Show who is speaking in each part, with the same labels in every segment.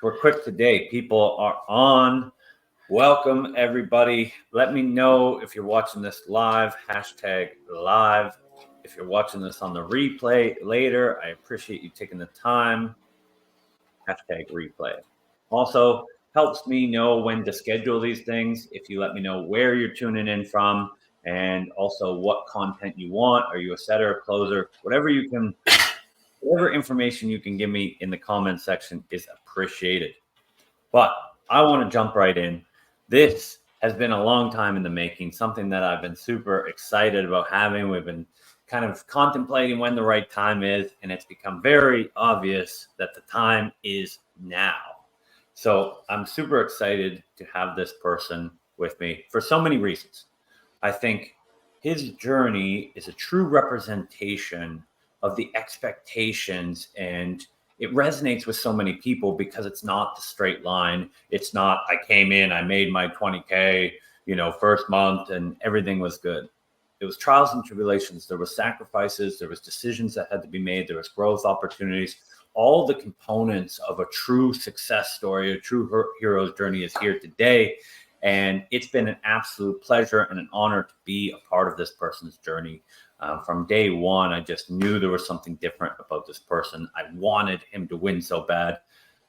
Speaker 1: We're quick today. People are on. Welcome, everybody. Let me know if you're watching this live, hashtag live. If you're watching this on the replay later, I appreciate you taking the time, hashtag replay. Also, helps me know when to schedule these things. If you let me know where you're tuning in from and also what content you want. Are you a setter, closer, whatever information you can give me in the comment section is appreciated. But I want to jump right in. This has been a long time in the making, something that I've been super excited about having. We've been kind of contemplating when the right time is, and it's become very obvious that the time is now. So I'm super excited to have this person with me for so many reasons. I think his journey is a true representation of the expectations, and it resonates with so many people because it's not the straight line. It's not, I came in, I made my 20K, first month and everything was good. It was trials and tribulations. There was sacrifices. There was decisions that had to be made. There was growth opportunities. All the components of a true success story, a true hero's journey is here today. And it's been an absolute pleasure and an honor to be a part of this person's journey. From day one, I just knew there was something different about this person. I wanted him to win so bad.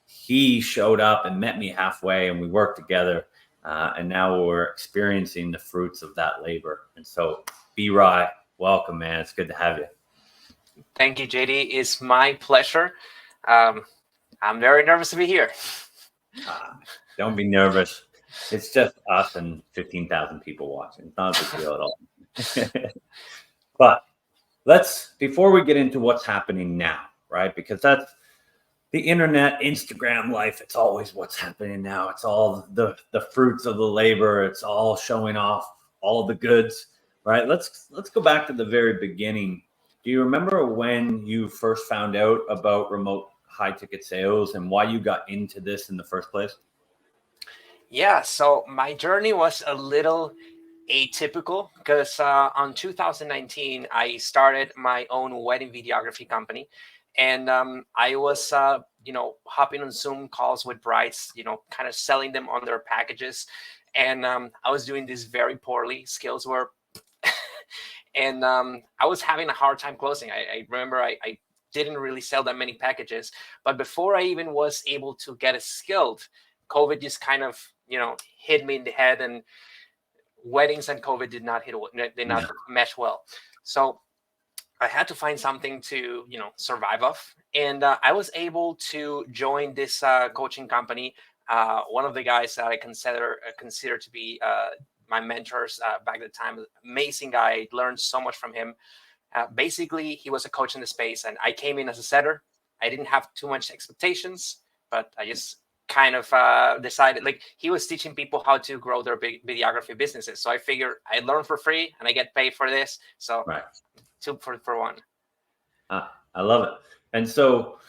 Speaker 1: He showed up and met me halfway, and we worked together. And now we're experiencing the fruits of that labor. And so, B-Rye, welcome, man. It's good to have you.
Speaker 2: Thank you, JD. It's my pleasure. I'm very nervous to be here.
Speaker 1: Don't be nervous. It's just us and 15,000 people watching. It's not a big deal at all. But before we get into what's happening now, right? Because that's the internet, Instagram life. It's always what's happening now. It's all the fruits of the labor. It's all showing off all the goods, right? Let's go back to the very beginning. Do you remember when you first found out about remote high ticket sales and why you got into this in the first place?
Speaker 2: Yeah, so my journey was a little atypical because on 2019, I started my own wedding videography company. And I was, hopping on Zoom calls with brides, kind of selling them on their packages. And I was doing this very poorly. Skills were, and I was having a hard time closing. I remember I didn't really sell that many packages. But before I even was able to get it skilled, COVID just kind of, hit me in the head, and weddings and COVID did not mesh well. So I had to find something to, survive off. And I was able to join this coaching company. One of the guys that I consider to be my mentors back at the time, amazing guy. I learned so much from him. Basically, he was a coach in the space, and I came in as a setter. I didn't have too much expectations, but I just kind of decided, like, he was teaching people how to grow their big videography businesses. So I figured I learn for free and I get paid for this. So
Speaker 1: right.
Speaker 2: 2 for 1.
Speaker 1: I love it. And so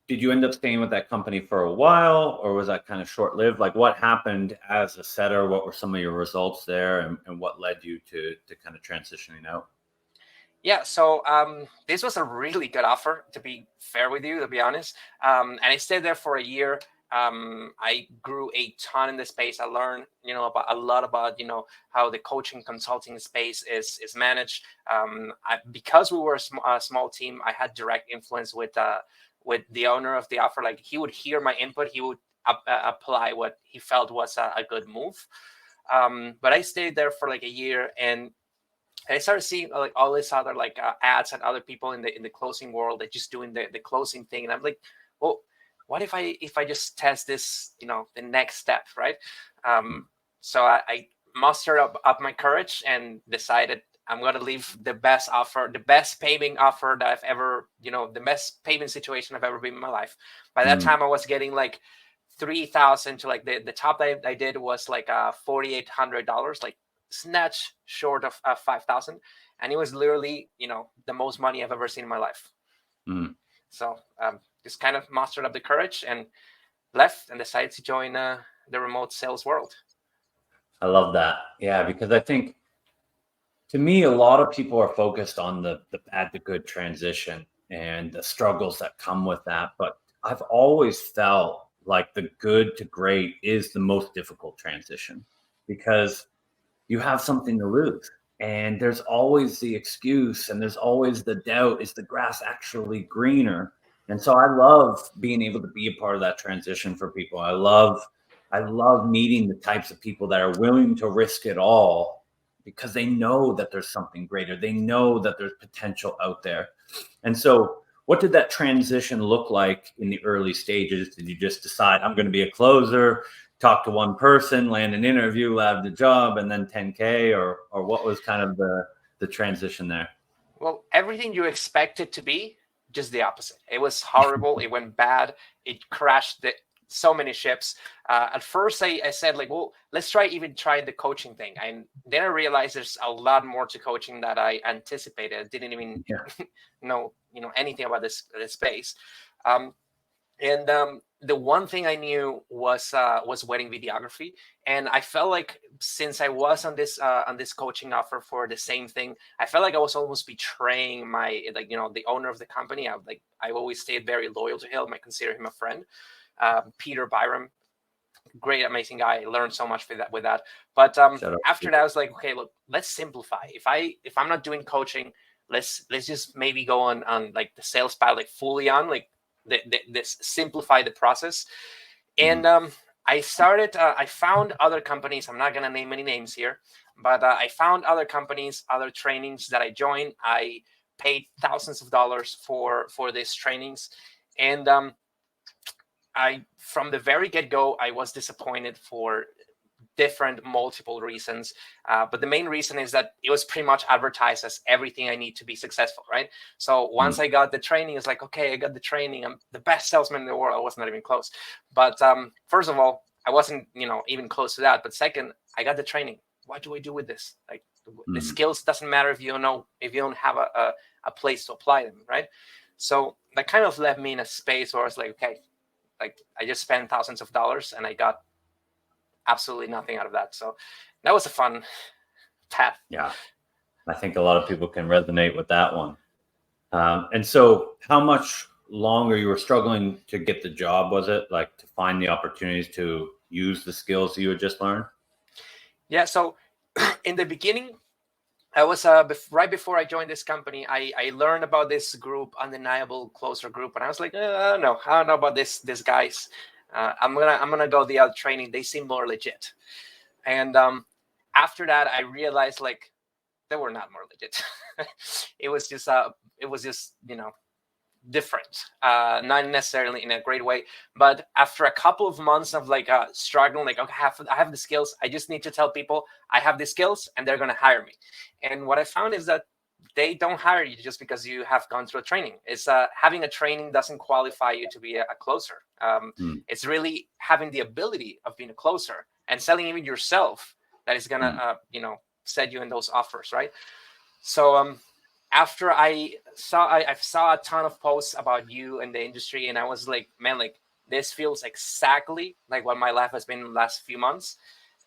Speaker 1: did you end up staying with that company for a while, or was that kind of short-lived? Like, what happened as a setter? What were some of your results there, and what led you to kind of transitioning out?
Speaker 2: Yeah, so this was a really good offer, to be fair with you, to be honest. And I stayed there for a year. I grew a ton in the space. I learned, about a lot about, how the coaching consulting space is managed. Because we were a small team, I had direct influence with the owner of the offer. Like, he would hear my input, he would apply what he felt was a good move. But I stayed there for like a year, and I started seeing like all this other ads and other people in the closing world that just doing the closing thing, and I'm like, well, what if I just test this, the next step, right? So I mustered up my courage and decided I'm going to leave the best offer, the best payment offer that I've ever, the best payment situation I've ever been in my life. By that time, I was getting like 3,000 to like the top that I did was like $4,800, like snatch short of 5,000, and it was literally, the most money I've ever seen in my life. So just kind of mustered up the courage and left and decided to join the remote sales world.
Speaker 1: I love that. Yeah, because I think, to me, a lot of people are focused on the bad to good transition and the struggles that come with that. But I've always felt like the good to great is the most difficult transition, because you have something to lose. And there's always the excuse and there's always the doubt, is the grass actually greener? And so I love being able to be a part of that transition for people. I love meeting the types of people that are willing to risk it all because they know that there's something greater. They know that there's potential out there. And so what did that transition look like in the early stages? Did you just decide, I'm going to be a closer, talk to one person, land an interview, land the job, and then 10K, or what was kind of the transition there?
Speaker 2: Well, everything you expected to be, just the opposite. It was horrible. It went bad. It crashed so many ships. At first, I said, like, well, let's try the coaching thing. And then I realized there's a lot more to coaching that I anticipated. I didn't even know anything about this space. And the one thing I knew was wedding videography, and I felt like since I was on this coaching offer for the same thing, I felt like I was almost betraying my, like, the owner of the company. I always stayed very loyal to him. I consider him a friend. Peter Byram, great, amazing guy. I learned so much with that. But after that, I was like, okay, look, let's simplify. If I'm not doing coaching, let's just maybe go on like the sales path, like fully on like this simplify the process. And I found other companies. I'm not going to name any names here, but I found other companies, other trainings that I joined. I paid thousands of dollars for these trainings. And from the very get-go, I was disappointed for multiple reasons. But the main reason is that it was pretty much advertised as everything I need to be successful, right? So once I got the training, it's like, okay, I got the training. I'm the best salesman in the world. I was not even close. But first of all, I wasn't, even close to that. But second, I got the training. What do I do with this? Like the skills doesn't matter if you don't have a place to apply them, right? So that kind of left me in a space where I was like, okay, like I just spent thousands of dollars and I got absolutely nothing out of that. So that was a fun path.
Speaker 1: Yeah, I think a lot of people can resonate with that one. And so how much longer you were struggling to get the job, was it, like to find the opportunities to use the skills you had just learned?
Speaker 2: Yeah, so in the beginning, I was right before I joined this company, I learned about this group, Undeniable Closer group, and I was like, I don't know about this guys. I'm gonna go the other training. They seem more legit. And after that, I realized like they were not more legit. It was just different, not necessarily in a great way. But after a couple of months of like struggling, like, okay, I have the skills. I just need to tell people I have the skills, and they're gonna hire me. And what I found is that they don't hire you just because you have gone through a training. It's having a training doesn't qualify you to be a closer. It's really having the ability of being a closer and selling even yourself that is gonna set you in those offers, right? So after I saw a ton of posts about you and the industry, and I was like, man, like this feels exactly like what my life has been in the last few months.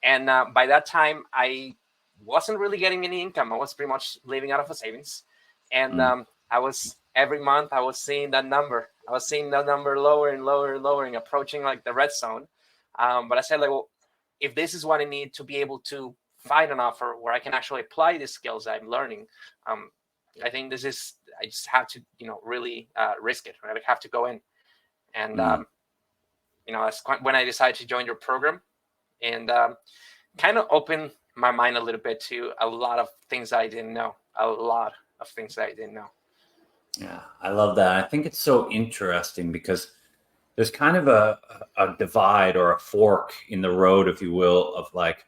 Speaker 2: And by that time, I wasn't really getting any income. I was pretty much living out of a savings. And I was every month I was seeing that number. I was seeing that number lower and lower and lower and approaching like the red zone. But I said, like, well, if this is what I need to be able to find an offer where I can actually apply the skills I'm learning, I think I just have to, really risk it. Right? I have to go in. And, that's when I decided to join your program, and kind of open my mind a little bit to a lot of things I didn't know.
Speaker 1: Yeah, I love that. I think it's so interesting because there's kind of a divide or a fork in the road, if you will, of like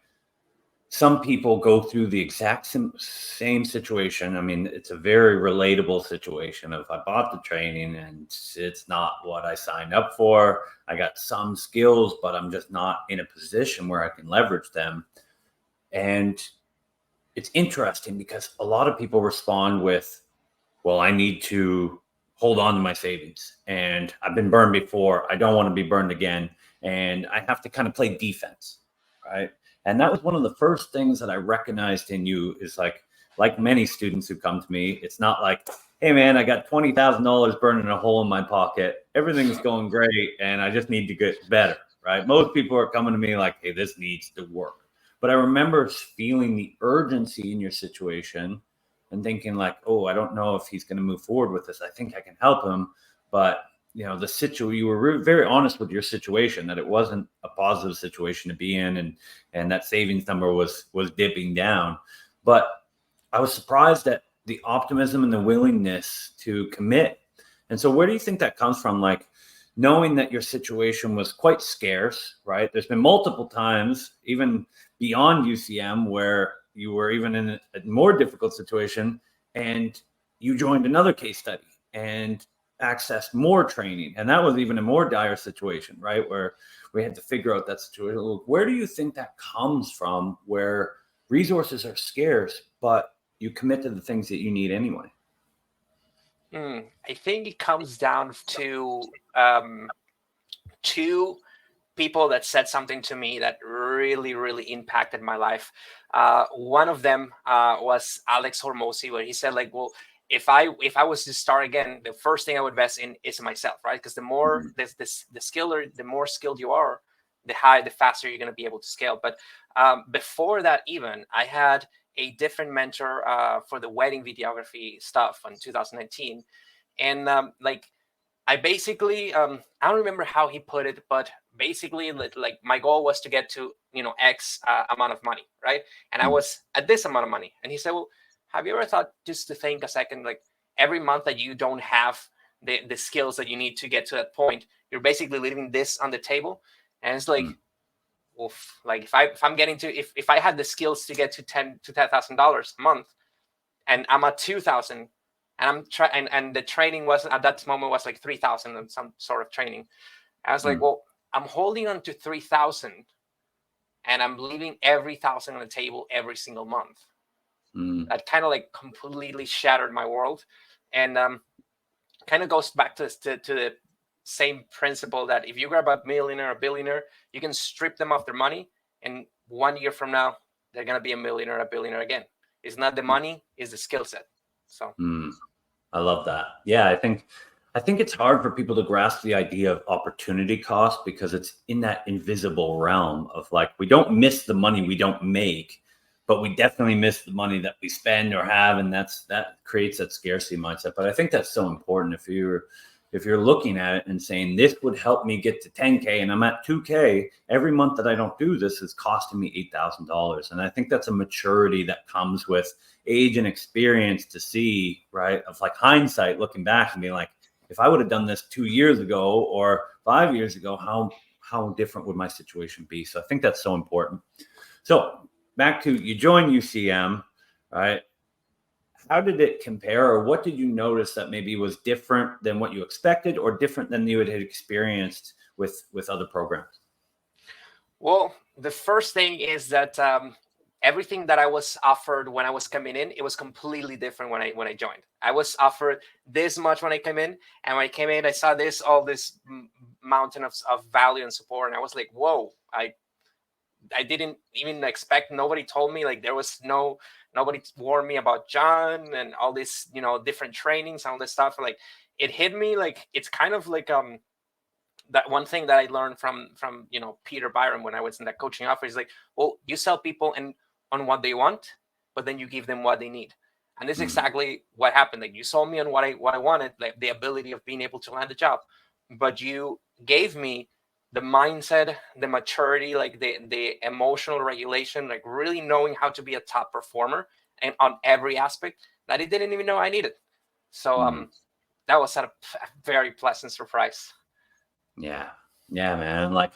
Speaker 1: some people go through the exact same situation. I mean, it's a very relatable situation of I bought the training and it's not what I signed up for. I got some skills, but I'm just not in a position where I can leverage them. And it's interesting because a lot of people respond with, well, I need to hold on to my savings and I've been burned before. I don't want to be burned again. And I have to kind of play defense, right? And that was one of the first things that I recognized in you is like many students who come to me, it's not like hey man, I got $20,000 burning a hole in my pocket. Everything's going great, and I just need to get better, right? Most people are coming to me like, hey, this needs to work. But I remember feeling the urgency in your situation and thinking like, oh, I don't know if he's going to move forward with this. I think I can help him, but the situation, you were very honest with your situation, that it wasn't a positive situation to be in, and that savings number was dipping down. But I was surprised at the optimism and the willingness to commit. And so where do you think that comes from? Like, knowing that your situation was quite scarce, right? There's been multiple times, even beyond UCM, where you were even in a more difficult situation and you joined another case study and accessed more training. And that was even a more dire situation, right? Where we had to figure out that situation. Where do you think that comes from, where resources are scarce, but you commit to the things that you need anyway?
Speaker 2: I think it comes down to two people that said something to me that really, really impacted my life. One of them was Alex Hormozy, where he said, like, well, if I was to start again, the first thing I would invest in is myself, right? Because the more the more skilled you are, the faster you're going to be able to scale. But before that, even I had a different mentor for the wedding videography stuff in 2019, and I basically I don't remember how he put it, but basically like my goal was to get to X amount of money, right? And I was at this amount of money, and he said, well, have you ever thought just to think a second, like every month that you don't have the skills that you need to get to that point, you're basically leaving this on the table. And it's like, oof, like if I'm getting to, if I had the skills to get to $10,000 a month, and I'm at 2,000, and I'm trying, and the training was at that moment was like 3,000 and some sort of training. I was like, well, I'm holding on to 3,000, and I'm leaving every thousand on the table every single month. That kind of like completely shattered my world, and kind of goes back to the same principle that if you grab a millionaire or billionaire, you can strip them of their money, and 1 year from now, they're gonna be a millionaire or a billionaire again. It's not the money, it's the skill set. So
Speaker 1: I love that. Yeah, I think it's hard for people to grasp the idea of opportunity cost, because it's in that invisible realm of like, we don't miss the money we don't make, but we definitely miss the money that we spend or have, and that creates that scarcity mindset. But I think that's so important. If you're looking at it and saying, this would help me get to 10K and I'm at 2K, every month that I don't do this is costing me $8,000. And I think that's a maturity that comes with age and experience to see, right? Of like hindsight, looking back and being like, if I would have done this 2 years ago or 5 years ago, how different would my situation be? So I think that's so important. So back to, you joined UCM, right? How did it compare, or what did you notice that maybe was different than what you expected, or different than you had experienced with other programs?
Speaker 2: Well, the first thing is that everything that I was offered when I was coming in, it was completely different when I joined. I was offered this much when I came in, and when I came in, I saw all this mountain of value and support, and I was like, whoa! I didn't even expect. Nobody told me, like, there was nobody warned me about John and all this, different trainings and all this stuff. Like, it hit me like it's kind of like that one thing that I learned from Peter Byron when I was in that coaching office is like, well, you sell people on what they want, but then you give them what they need. And this is exactly what happened. Like, you sold me on what I wanted, like the ability of being able to land a job, but you gave me the mindset, the maturity, like the emotional regulation, like really knowing how to be a top performer and on every aspect that I didn't even know I needed. So that was a very pleasant surprise.
Speaker 1: Yeah, man. Like,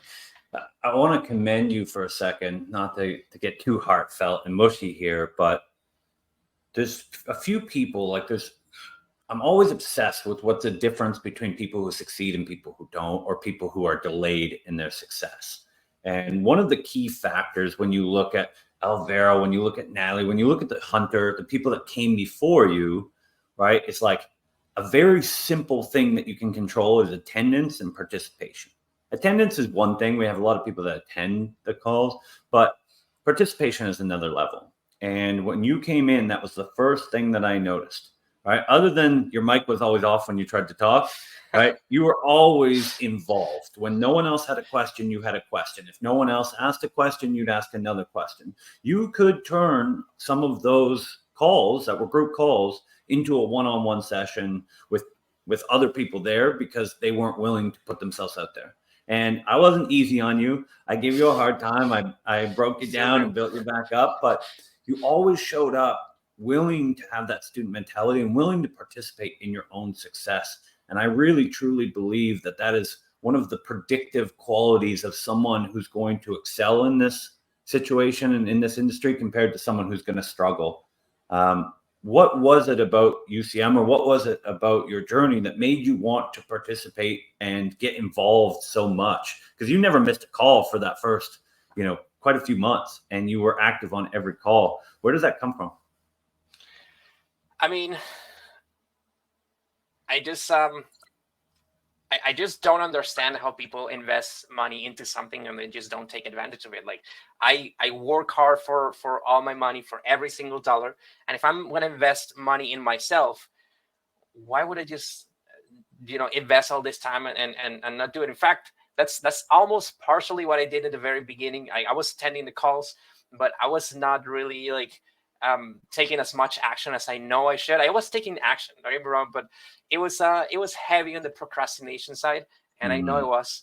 Speaker 1: I want to commend you for a second, not to get too heartfelt and mushy here, but there's a few people, like I'm always obsessed with what's the difference between people who succeed and people who don't, or people who are delayed in their success. And one of the key factors when you look at Alvaro, when you look at Natalie, when you look at the Hunter, the people that came before you, right? It's like a very simple thing that you can control is attendance and participation. Attendance is one thing. We have a lot of people that attend the calls, but participation is another level. And when you came in, that was the first thing that I noticed. right? Other than your mic was always off when you tried to talk, right? You were always involved. When no one else had a question, you had a question. If no one else asked a question, you'd ask another question. You could turn some of those calls that were group calls into a one-on-one session with other people there because they weren't willing to put themselves out there. And I wasn't easy on you. I gave you a hard time. I broke you down and built you back up, but you always showed up willing to have that student mentality and willing to participate in your own success. And I really, truly believe that that is one of the predictive qualities of someone who's going to excel in this situation and in this industry compared to someone who's going to struggle. What was it about UCM, or what was it about your journey that made you want to participate and get involved so much? Because you never missed a call for that first, quite a few months, and you were active on every call. Where does that come from?
Speaker 2: I mean, I just don't understand how people invest money into something and they just don't take advantage of it. Like I work hard for all my money, for every single dollar. And if I'm going to invest money in myself, why would I just, invest all this time and not do it? In fact, that's almost partially what I did at the very beginning. I was attending the calls, but I was not really taking as much action as I know I should. I was taking action, don't get me wrong, but it was heavy on the procrastination side, and I know it was.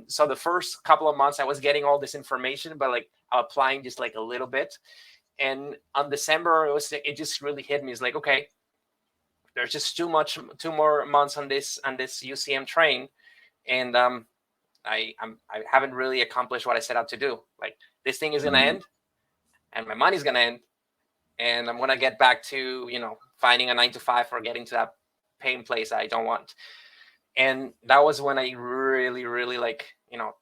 Speaker 2: So the first couple of months I was getting all this information, but applying just a little bit. And on December, it just really hit me. It's like, okay, there's just two more months on this UCM train, and I haven't really accomplished what I set out to do. Like, this thing is gonna end, and my money's gonna end, and I'm gonna get back to finding a 9-to-5 or getting to that paying place I don't want. And that was when I really, really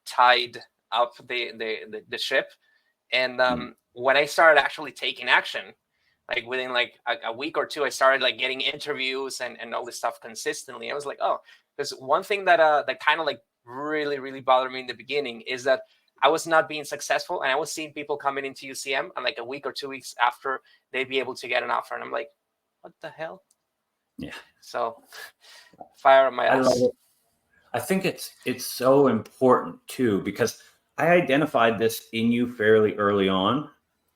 Speaker 2: tied up the ship. And when I started actually taking action, within a week or two, I started getting interviews and all this stuff consistently. I was like, oh, because one thing that kind of really, really bothered me in the beginning is that I was not being successful, and I was seeing people coming into UCM and a week or 2 weeks after they'd be able to get an offer. And I'm like, what the hell?
Speaker 1: Yeah.
Speaker 2: So fire on my ass.
Speaker 1: I love it. I think it's so important too, because I identified this in you fairly early on,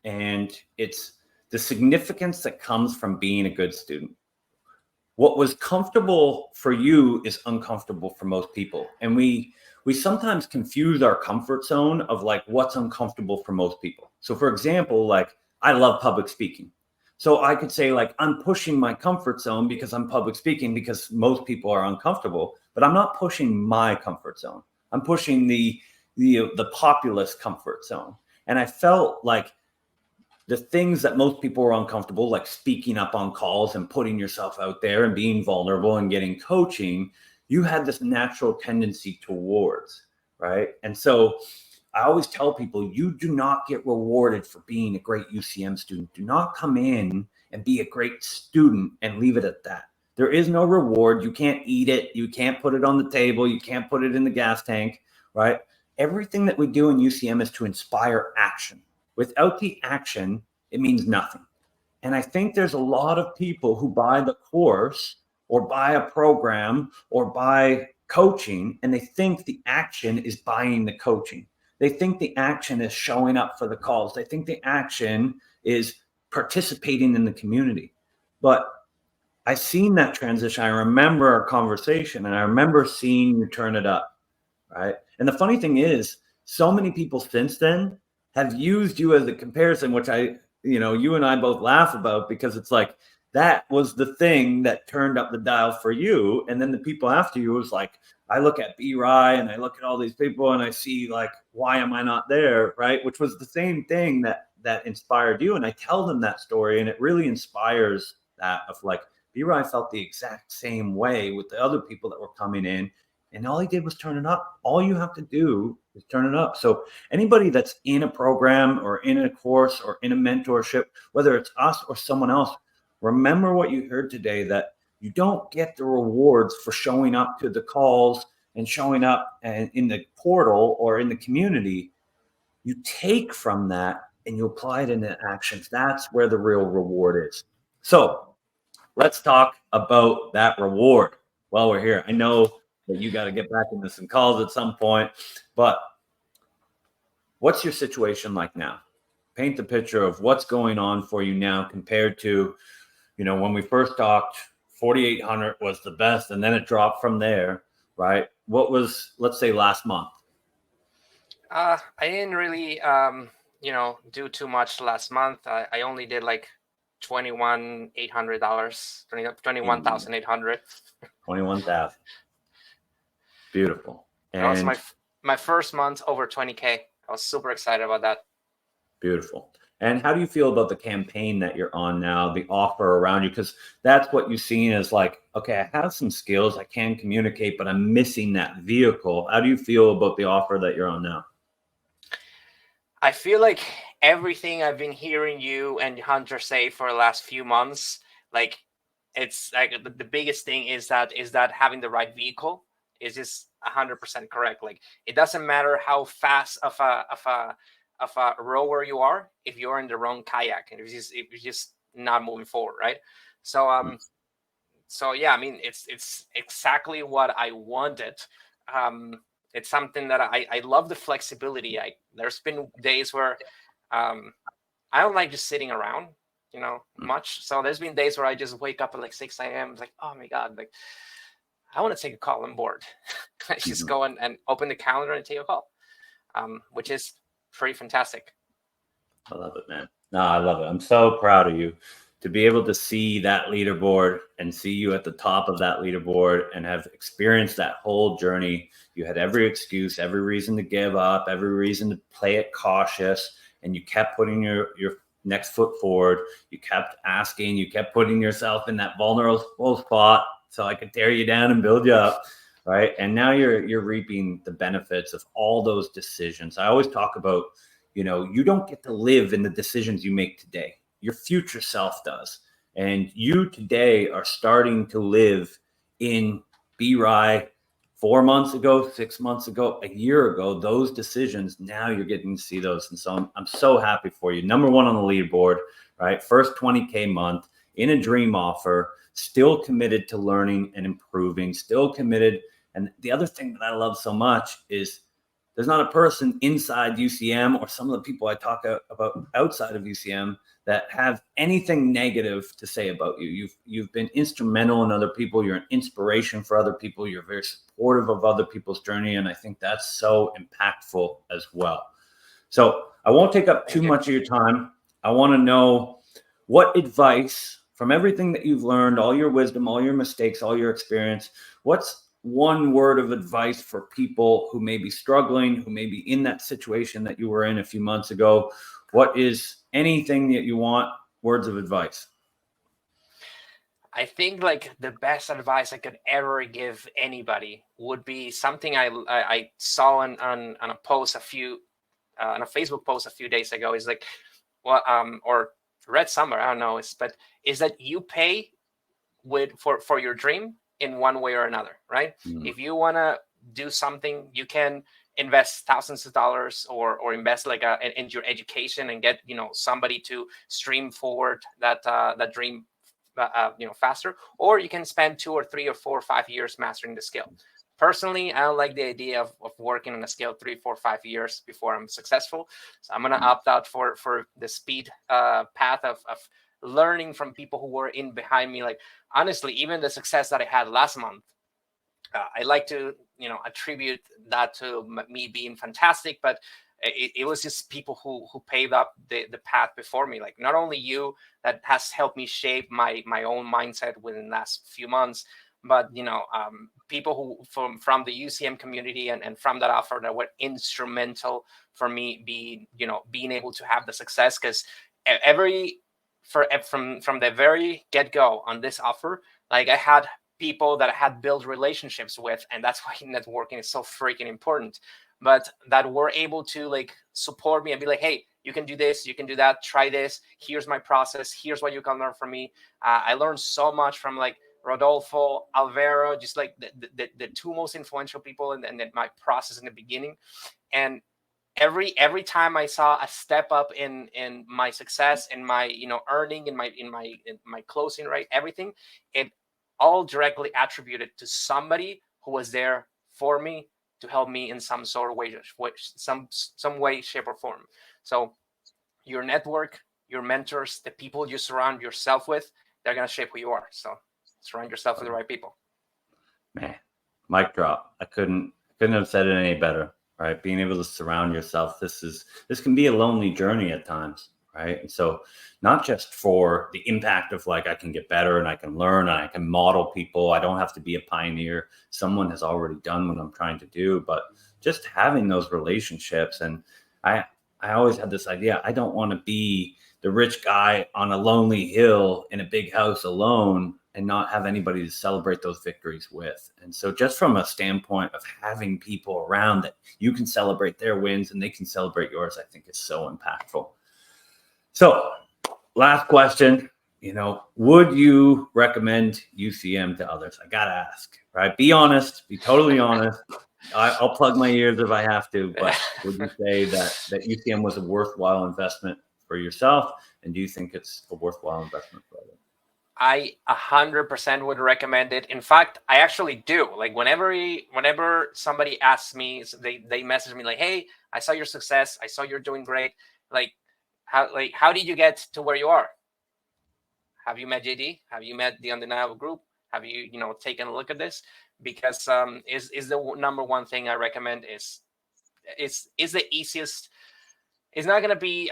Speaker 1: and it's the significance that comes from being a good student. What was comfortable for you is uncomfortable for most people. And we sometimes confuse our comfort zone of what's uncomfortable for most people. So for example, I love public speaking. So I could say I'm pushing my comfort zone because I'm public speaking, because most people are uncomfortable, but I'm not pushing my comfort zone. I'm pushing the populist comfort zone. And I felt like the things that most people are uncomfortable, like speaking up on calls and putting yourself out there and being vulnerable and getting coaching, you had this natural tendency towards, right? And so I always tell people, you do not get rewarded for being a great UCM student. Do not come in and be a great student and leave it at that. There is no reward. You can't eat it. You can't put it on the table. You can't put it in the gas tank, right? Everything that we do in UCM is to inspire action. Without the action, it means nothing. And I think there's a lot of people who buy the course or buy a program or buy coaching, and they think the action is buying the coaching. They think the action is showing up for the calls. They think the action is participating in the community. But I've seen that transition. I remember our conversation, and I remember seeing you turn it up, right? And the funny thing is, so many people since then have used you as a comparison, which you and I both laugh about, because it's that was the thing that turned up the dial for you. And then the people after you was I look at B-Rye and I look at all these people and I see why am I not there, right? Which was the same thing that inspired you. And I tell them that story, and it really inspires that of B-Rye felt the exact same way with the other people that were coming in. And all he did was turn it up. All you have to do is turn it up. So anybody that's in a program or in a course or in a mentorship, whether it's us or someone else, remember what you heard today, that you don't get the rewards for showing up to the calls and showing up in the portal or in the community. You take from that and you apply it into actions. That's where the real reward is. So let's talk about that reward while we're here. I know that you got to get back into some calls at some point, but what's your situation like now? Paint the picture of what's going on for you now compared to, when we first talked, 4,800 was the best, and then it dropped from there, right? What was, let's say, last month?
Speaker 2: I didn't really, do too much last month. I only did like $21,800, 21,800.
Speaker 1: 21,000. Beautiful.
Speaker 2: That was
Speaker 1: And
Speaker 2: my first month over 20K. I was super excited about that.
Speaker 1: beautiful. And how do you feel about the campaign that you're on now, the offer around you? Because that's what you've seen as like, okay, I have some skills, I can communicate, but I'm missing that vehicle. How do you feel about the offer that you're on now?
Speaker 2: I feel like everything I've been hearing you and Hunter say for the last few months, like it's like the biggest thing is that having the right vehicle is just 100% correct. Like it doesn't matter how fast of a rower you are if you're in the wrong kayak and if you're just not moving forward, right? So yeah, I mean it's exactly what I wanted. It's something that I love the flexibility. There's been days where I don't like just sitting around, much. So there's been days where I just wake up at like 6 a.m. It's like, oh my God, like I want to take a call on board. I just go and open the calendar and take a call, which is pretty fantastic.
Speaker 1: I love it, man. No, I love it. I'm so proud of you to be able to see that leaderboard and see you at the top of that leaderboard and have experienced that whole journey. You had every excuse, every reason to give up, every reason to play it cautious, and you kept putting your next foot forward. You kept asking, you kept putting yourself in that vulnerable spot so I could tear you down and build you up, right? And now you're reaping the benefits of all those decisions. I always talk about, you don't get to live in the decisions you make today. Your future self does. And you today are starting to live in B-Rye 4 months ago, 6 months ago, a year ago, those decisions, now you're getting to see those. And so I'm so happy for you. Number one on the leaderboard, right? First 20K month in a dream offer, still committed to learning and improving, still committed. And the other thing that I love so much is there's not a person inside UCM or some of the people I talk about outside of UCM that have anything negative to say about you. You've been instrumental in other people. You're an inspiration for other people. You're very supportive of other people's journey. And I think that's so impactful as well. So I won't take up too much of your time. I want to know what advice from everything that you've learned, all your wisdom, all your mistakes, all your experience, what's one word of advice for people who may be struggling, who may be in that situation that you were in a few months ago? What is anything that you want, words of advice?
Speaker 2: I think like the best advice I could ever give anybody would be something I saw on a post on a Facebook post a few days ago. Is like, well, or read somewhere, I don't know, is that you pay for your dream in one way or another, right? If you want to do something, you can invest thousands of dollars or invest like in your education and get somebody to stream forward that dream faster, or you can spend 2 or 3 or 4 or 5 years mastering the skill. Personally, I don't like the idea of working on a skill 3, 4, 5 years before I'm successful. So I'm gonna opt out for the speed path of learning from people who were in behind me. Like honestly, even the success that I had last month, I like to attribute that to me being fantastic, but it was just people who paved up the path before me. Like not only you, that has helped me shape my own mindset within the last few months, but people who from the UCM community and from that offer that were instrumental for me being able to have the success. Because from the very get-go on this offer, like I had people that I had built relationships with, and that's why networking is so freaking important, but that were able to like support me and be like, hey, you can do this, you can do that, try this, here's my process, here's what you can learn from me. I learned so much from like Rodolfo, Alvaro, just like the two most influential people in my process in the beginning. And every time I saw a step up in my success, in my earning, in my closing rate, everything, it all directly attributed to somebody who was there for me to help me in some sort of way, some way, shape, or form. So your network, your mentors, the people you surround yourself with, they're gonna shape who you are. So surround yourself with the right people.
Speaker 1: Man, mic drop. I couldn't have said it any better. Right, being able to surround yourself. This can be a lonely journey at times, right? And so, not just for the impact of like I can get better and I can learn and I can model people. I don't have to be a pioneer. Someone has already done what I'm trying to do, but just having those relationships. And I always had this idea. I don't want to be the rich guy on a lonely hill in a big house alone and not have anybody to celebrate those victories with. And so just from a standpoint of having people around that you can celebrate their wins and they can celebrate yours, I think is so impactful. So last question, would you recommend UCM to others? I got to ask, right? Be honest, be totally honest. I'll plug my ears if I have to, but would you say that UCM was a worthwhile investment for yourself? And do you think it's a worthwhile investment for others?
Speaker 2: I 100% would recommend it. In fact, I actually do. Like whenever somebody asks me, they message me like, "Hey, I saw your success. I saw you're doing great. How did you get to where you are? Have you met JD? Have you met the Undeniable Group? Have you taken a look at this?" Because is the number one thing I recommend is the easiest. It's not gonna be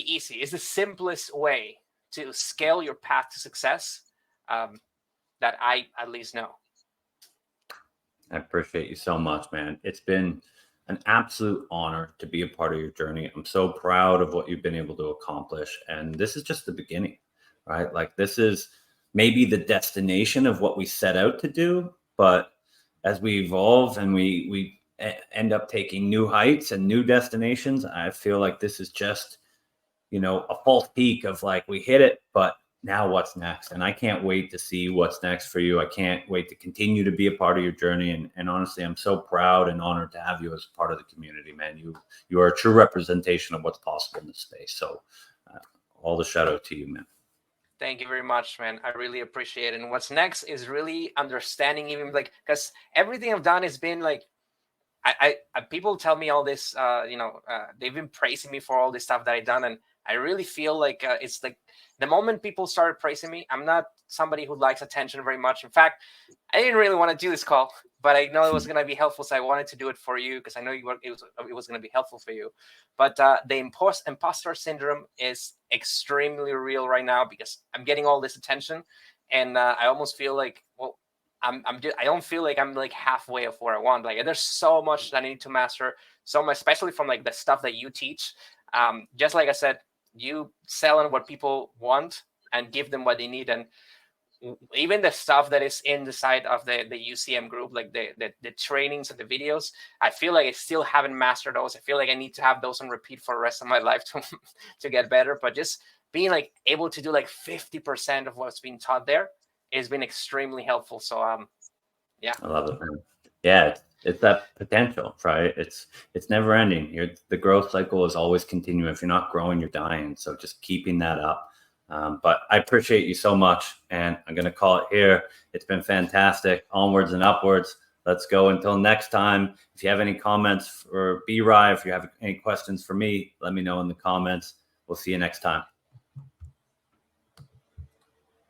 Speaker 2: easy. It's the simplest way to scale your path to success that I at least know.
Speaker 1: I appreciate you so much, man. It's been an absolute honor to be a part of your journey. I'm so proud of what you've been able to accomplish. And this is just the beginning, right? Like this is maybe the destination of what we set out to do. But as we evolve and we end up taking new heights and new destinations, I feel like this is just a false peak of like we hit it, but now what's next? And I can't wait to see what's next for you. I can't wait to continue to be a part of your journey. And honestly, I'm so proud and honored to have you as part of the community, man. You are a true representation of what's possible in this space. So all the shout out to you, man.
Speaker 2: Thank you very much, man. I really appreciate it. And what's next is really understanding, even like, because everything I've done has been like, I people tell me all this, they've been praising me for all this stuff that I've done. And I really feel like it's like the moment people started praising me, I'm not somebody who likes attention very much. In fact, I didn't really want to do this call, but I know it was going to be helpful. So I wanted to do it for you because I know it was going to be helpful for you. But the imposter syndrome is extremely real right now because I'm getting all this attention. And I almost feel like, well, I don't feel like I'm like halfway of where I want. Like there's so much that I need to master, so much, especially from like the stuff that you teach. Just like I said, you sell on what people want and give them what they need. And even the stuff that is in the side of the UCM group, like the trainings and the videos, I feel like I still haven't mastered those. I feel like I need to have those on repeat for the rest of my life to get better. But just being like able to do like 50% of what's being taught there has been extremely helpful. So yeah.
Speaker 1: I love it, man. Yeah, it's that potential, right? It's never ending. The growth cycle is always continuing. If you're not growing, you're dying. So just keeping that up. But I appreciate you so much, and I'm going to call it here. It's been fantastic. Onwards and upwards. Let's go until next time. If you have any comments for B-Rye, if you have any questions for me, let me know in the comments. We'll see you next time.